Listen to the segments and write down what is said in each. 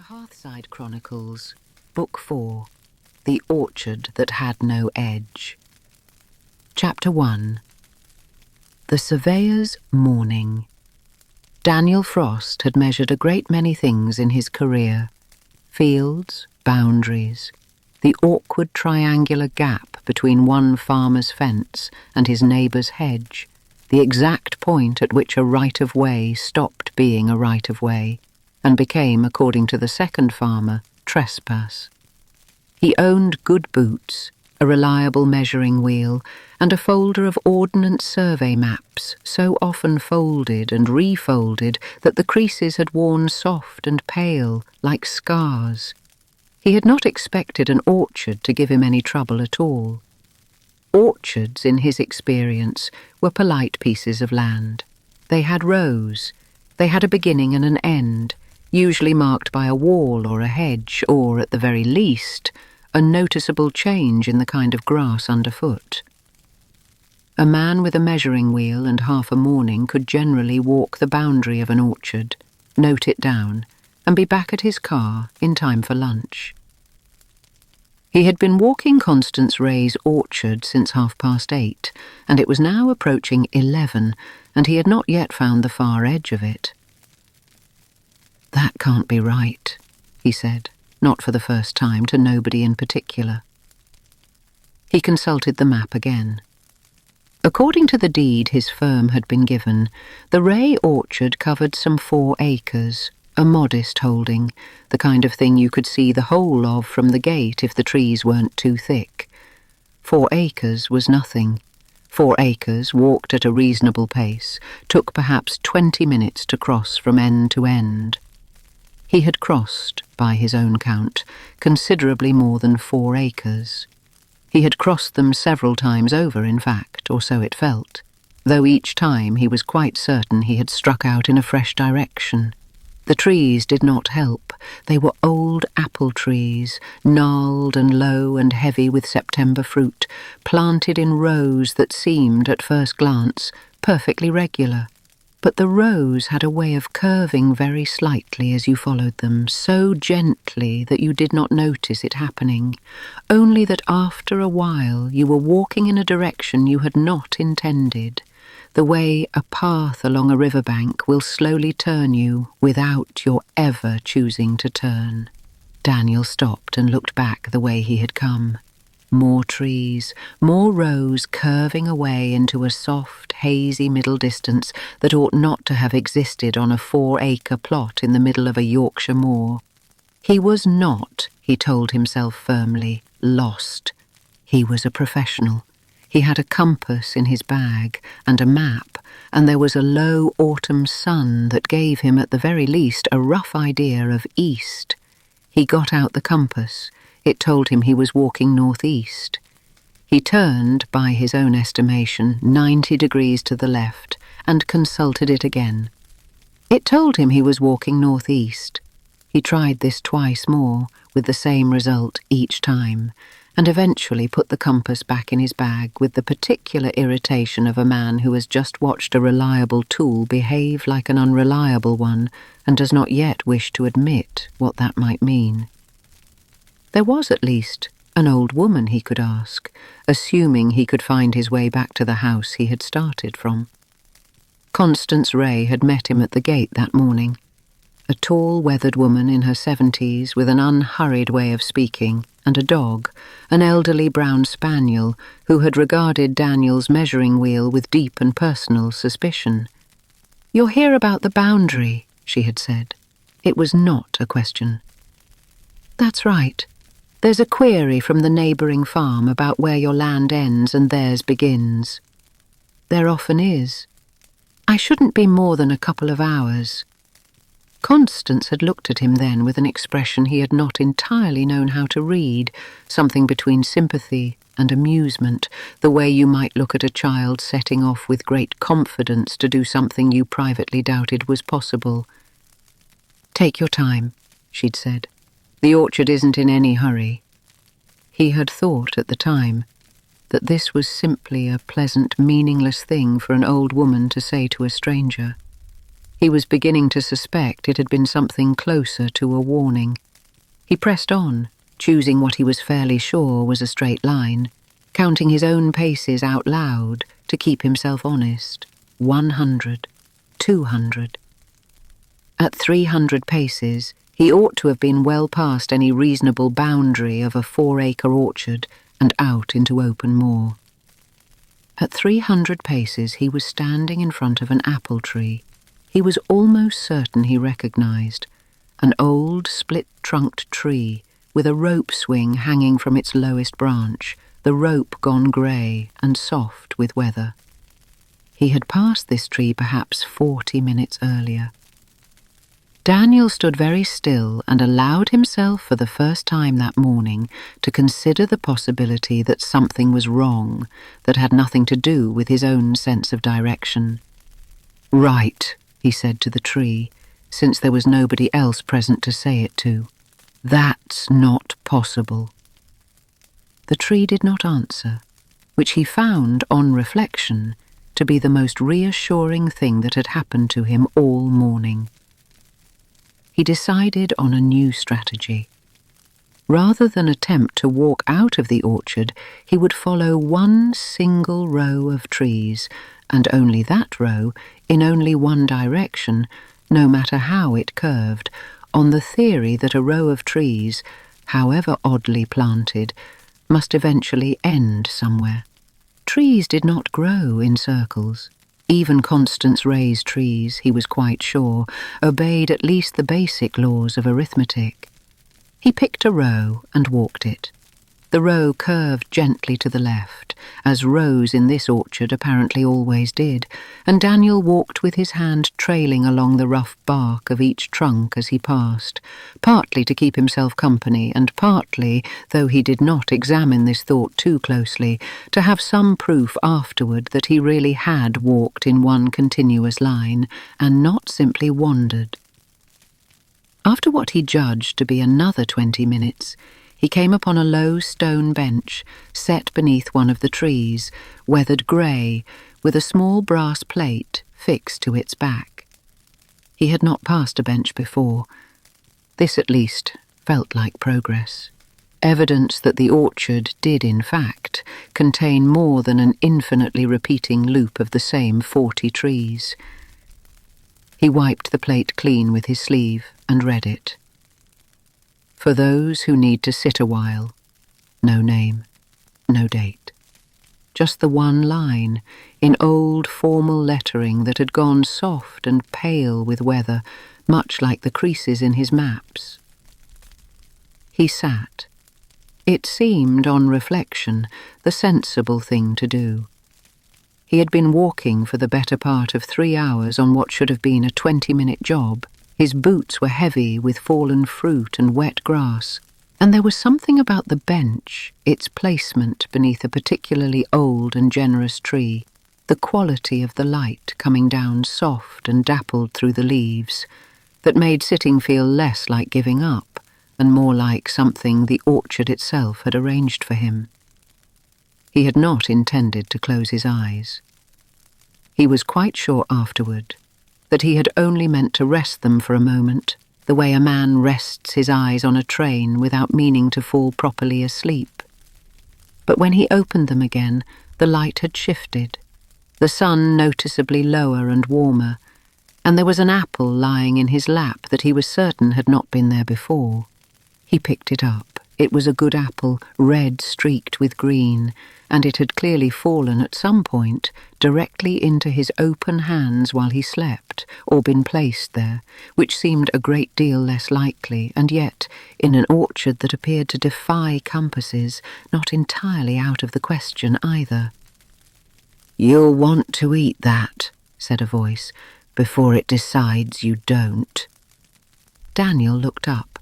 Hearthside Chronicles, Book 4, The Orchard That Had No Edge. Chapter 1. The Surveyor's Morning. Daniel Frost had measured a great many things in his career. Fields, boundaries, the awkward triangular gap between one farmer's fence and his neighbour's hedge, the exact point at which a right-of-way stopped being a right-of-way, and became, according to the second farmer, trespass. He owned good boots, a reliable measuring wheel, and a folder of ordnance survey maps, so often folded and refolded that the creases had worn soft and pale, like scars. He had not expected an orchard to give him any trouble at all. Orchards, in his experience, were polite pieces of land. They had rows. They had a beginning and an end, usually marked by a wall or a hedge, or, at the very least, a noticeable change in the kind of grass underfoot. A man with a measuring wheel and half a morning could generally walk the boundary of an orchard, note it down, and be back at his car in time for lunch. He had been walking Constance Ray's orchard since 8:30, and it was now approaching 11, and he had not yet found the far edge of it. "That can't be right," he said, not for the first time, to nobody in particular. He consulted the map again. According to the deed his firm had been given, the Ray orchard covered some 4 acres, a modest holding, the kind of thing you could see the whole of from the gate if the trees weren't too thick. 4 acres was nothing. 4 acres, walked at a reasonable pace, took perhaps 20 minutes to cross from end to end. He had crossed, by his own count, considerably more than 4 acres. He had crossed them several times over, in fact, or so it felt, though each time he was quite certain he had struck out in a fresh direction. The trees did not help. They were old apple trees, gnarled and low and heavy with September fruit, planted in rows that seemed, at first glance, perfectly regular. But the rows had a way of curving very slightly as you followed them, so gently that you did not notice it happening, only that after a while you were walking in a direction you had not intended, the way a path along a riverbank will slowly turn you without your ever choosing to turn. Daniel stopped and looked back the way he had come. More trees, more rows curving away into a soft, hazy middle distance that ought not to have existed on a 4-acre plot in the middle of a Yorkshire moor. He was not, he told himself firmly, lost. He was a professional. He had a compass in his bag and a map, and there was a low autumn sun that gave him at the very least a rough idea of east. He got out the compass. It told him he was walking northeast. He turned, by his own estimation, 90 degrees to the left, and consulted it again. It told him he was walking northeast. He tried this twice more, with the same result each time, and eventually put the compass back in his bag with the particular irritation of a man who has just watched a reliable tool behave like an unreliable one and does not yet wish to admit what that might mean. There was at least an old woman he could ask, assuming he could find his way back to the house he had started from. Constance Ray had met him at the gate that morning. A tall, weathered woman in her 70s with an unhurried way of speaking, and a dog, an elderly brown spaniel, who had regarded Daniel's measuring wheel with deep and personal suspicion. "You're here about the boundary," she had said. It was not a question. "That's right. There's a query from the neighbouring farm about where your land ends and theirs begins." "There often is. I shouldn't be more than a couple of hours." Constance had looked at him then with an expression he had not entirely known how to read, something between sympathy and amusement, the way you might look at a child setting off with great confidence to do something you privately doubted was possible. "Take your time," she'd said. "The orchard isn't in any hurry." He had thought at the time that this was simply a pleasant, meaningless thing for an old woman to say to a stranger. He was beginning to suspect it had been something closer to a warning. He pressed on, choosing what he was fairly sure was a straight line, counting his own paces out loud to keep himself honest. 100, 200. At 300 paces, he ought to have been well past any reasonable boundary of a 4-acre orchard and out into open moor. At 300 paces, he was standing in front of an apple tree. He was almost certain he recognized an old, split-trunked tree with a rope swing hanging from its lowest branch, the rope gone grey and soft with weather. He had passed this tree perhaps 40 minutes earlier. Daniel stood very still and allowed himself for the first time that morning to consider the possibility that something was wrong that had nothing to do with his own sense of direction. "Right," he said to the tree, since there was nobody else present to say it to. "That's not possible." The tree did not answer, which he found, on reflection, to be the most reassuring thing that had happened to him all morning. He decided on a new strategy. Rather than attempt to walk out of the orchard, he would follow one single row of trees, and only that row, in only one direction, no matter how it curved, on the theory that a row of trees, however oddly planted, must eventually end somewhere. Trees did not grow in circles. Even Constance Ray's trees, he was quite sure, obeyed at least the basic laws of arithmetic. He picked a row and walked it. The row curved gently to the left, as rows in this orchard apparently always did, and Daniel walked with his hand trailing along the rough bark of each trunk as he passed, partly to keep himself company, and partly, though he did not examine this thought too closely, to have some proof afterward that he really had walked in one continuous line, and not simply wandered. After what he judged to be another 20 minutes, he came upon a low stone bench set beneath one of the trees, weathered grey, with a small brass plate fixed to its back. He had not passed a bench before. This, at least, felt like progress. Evidence that the orchard did, in fact, contain more than an infinitely repeating loop of the same 40 trees. He wiped the plate clean with his sleeve and read it. For those who need to sit a while, no name, no date. Just the one line, in old formal lettering that had gone soft and pale with weather, much like the creases in his maps. He sat. It seemed, on reflection, the sensible thing to do. He had been walking for the better part of 3 hours on what should have been a 20-minute job. His boots were heavy with fallen fruit and wet grass, and there was something about the bench, its placement beneath a particularly old and generous tree, the quality of the light coming down soft and dappled through the leaves, that made sitting feel less like giving up and more like something the orchard itself had arranged for him. He had not intended to close his eyes. He was quite sure afterward that he had only meant to rest them for a moment, the way a man rests his eyes on a train without meaning to fall properly asleep. But when he opened them again, the light had shifted, the sun noticeably lower and warmer, and there was an apple lying in his lap that he was certain had not been there before. He picked it up. It was a good apple, red streaked with green, and it had clearly fallen at some point directly into his open hands while he slept, or been placed there, which seemed a great deal less likely, and yet, in an orchard that appeared to defy compasses, not entirely out of the question either. "You'll want to eat that," said a voice, "before it decides you don't." Daniel looked up.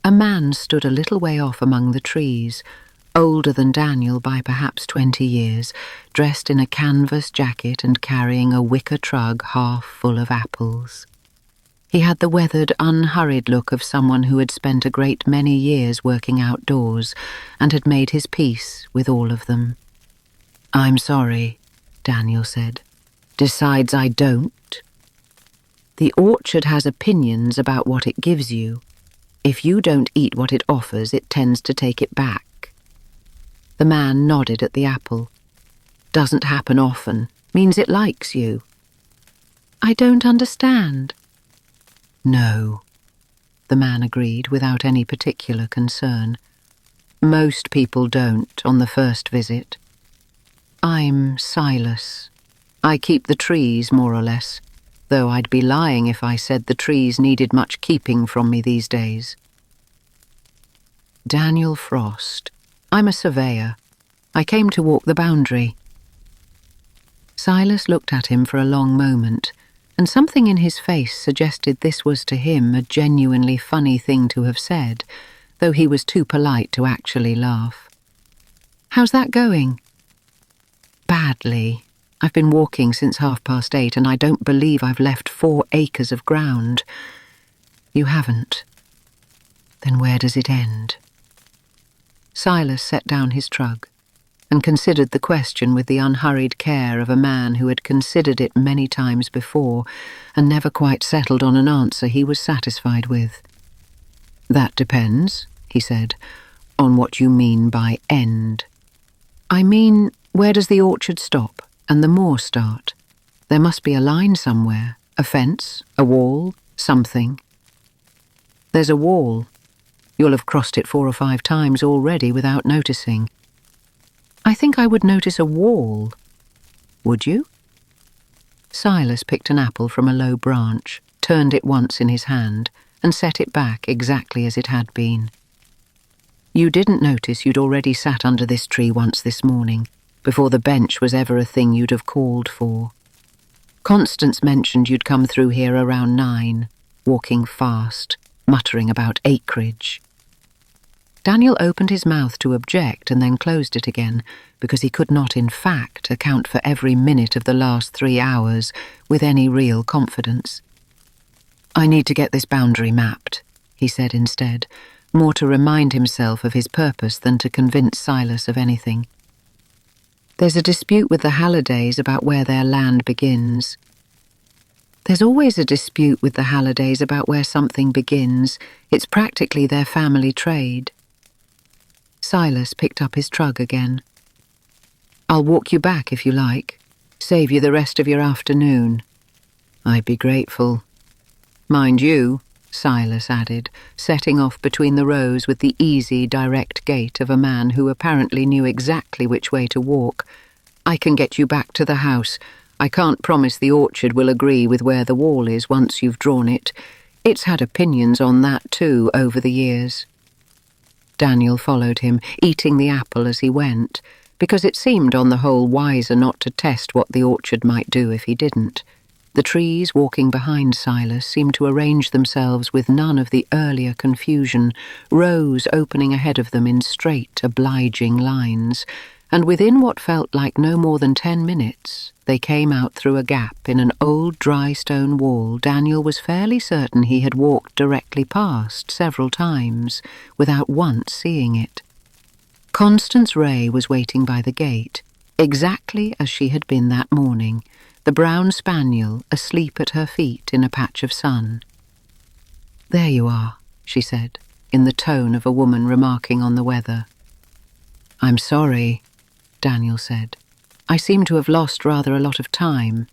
A man stood a little way off among the trees, older than Daniel by perhaps 20 years, dressed in a canvas jacket and carrying a wicker trug half full of apples. He had the weathered, unhurried look of someone who had spent a great many years working outdoors and had made his peace with all of them. "I'm sorry," Daniel said. "Decides I don't?" The orchard has opinions about what it gives you. If you don't eat what it offers, it tends to take it back. The man nodded at the apple. Doesn't happen often, means it likes you. I don't understand. No, the man agreed without any particular concern. Most people don't on the first visit. I'm Silas. I keep the trees, more or less, though I'd be lying if I said the trees needed much keeping from me these days. Daniel Frost. I'm a surveyor. I came to walk the boundary. Silas looked at him for a long moment, and something in his face suggested this was to him a genuinely funny thing to have said, though he was too polite to actually laugh. How's that going? Badly. I've been walking since 8:30, and I don't believe I've left 4 acres of ground. You haven't. Then where does it end? Silas set down his trug and considered the question with the unhurried care of a man who had considered it many times before and never quite settled on an answer he was satisfied with. That depends, he said, on what you mean by end. I mean, where does the orchard stop and the moor start? There must be a line somewhere, a fence, a wall, something. There's a wall. You'll have crossed it 4 or 5 times already without noticing. I think I would notice a wall. Would you? Silas picked an apple from a low branch, turned it once in his hand, and set it back exactly as it had been. You didn't notice you'd already sat under this tree once this morning, before the bench was ever a thing you'd have called for. Constance mentioned you'd come through here around 9, walking fast, muttering about acreage. Daniel opened his mouth to object and then closed it again, because he could not in fact account for every minute of the last 3 hours with any real confidence. I need to get this boundary mapped, he said instead, more to remind himself of his purpose than to convince Silas of anything. There's a dispute with the Hallidays about where their land begins. There's always a dispute with the Hallidays about where something begins. It's practically their family trade. Silas picked up his trug again. I'll walk you back if you like. Save you the rest of your afternoon. I'd be grateful. Mind you, Silas added, setting off between the rows with the easy, direct gait of a man who apparently knew exactly which way to walk, I can get you back to the house. I can't promise the orchard will agree with where the wall is once you've drawn it. It's had opinions on that too over the years. Daniel followed him, eating the apple as he went, because it seemed on the whole wiser not to test what the orchard might do if he didn't. The trees walking behind Silas seemed to arrange themselves with none of the earlier confusion, rows opening ahead of them in straight, obliging lines, and within what felt like no more than 10 minutes, they came out through a gap in an old dry stone wall Daniel was fairly certain he had walked directly past several times, without once seeing it. Constance Ray was waiting by the gate, exactly as she had been that morning, the brown spaniel asleep at her feet in a patch of sun. There you are, she said, in the tone of a woman remarking on the weather. I'm sorry, Daniel said. I seem to have lost rather a lot of time.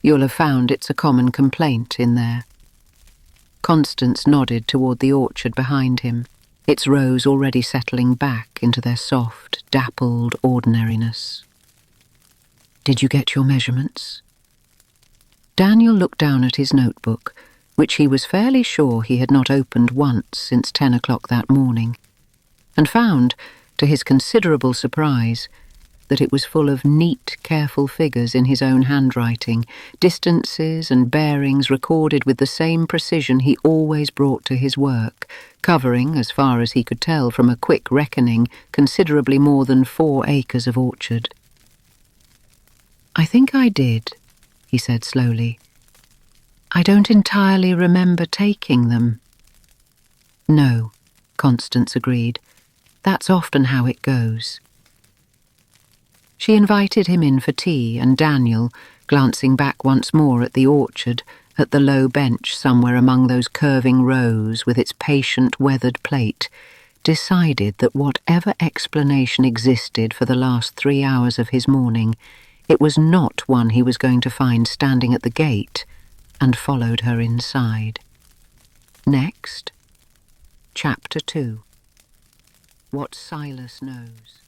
You'll have found it's a common complaint in there. Constance nodded toward the orchard behind him, its rows already settling back into their soft, dappled ordinariness. Did you get your measurements? Daniel looked down at his notebook, which he was fairly sure he had not opened once since 10 o'clock that morning, and found, to his considerable surprise, that it was full of neat, careful figures in his own handwriting, distances and bearings recorded with the same precision he always brought to his work, covering, as far as he could tell from a quick reckoning, considerably more than 4 acres of orchard. I think I did, he said slowly. I don't entirely remember taking them. No, Constance agreed. That's often how it goes. She invited him in for tea, and Daniel, glancing back once more at the orchard, at the low bench somewhere among those curving rows with its patient weathered plate, decided that whatever explanation existed for the last 3 hours of his morning, it was not one he was going to find standing at the gate, and followed her inside. Next, Chapter 2. What Silas Knows.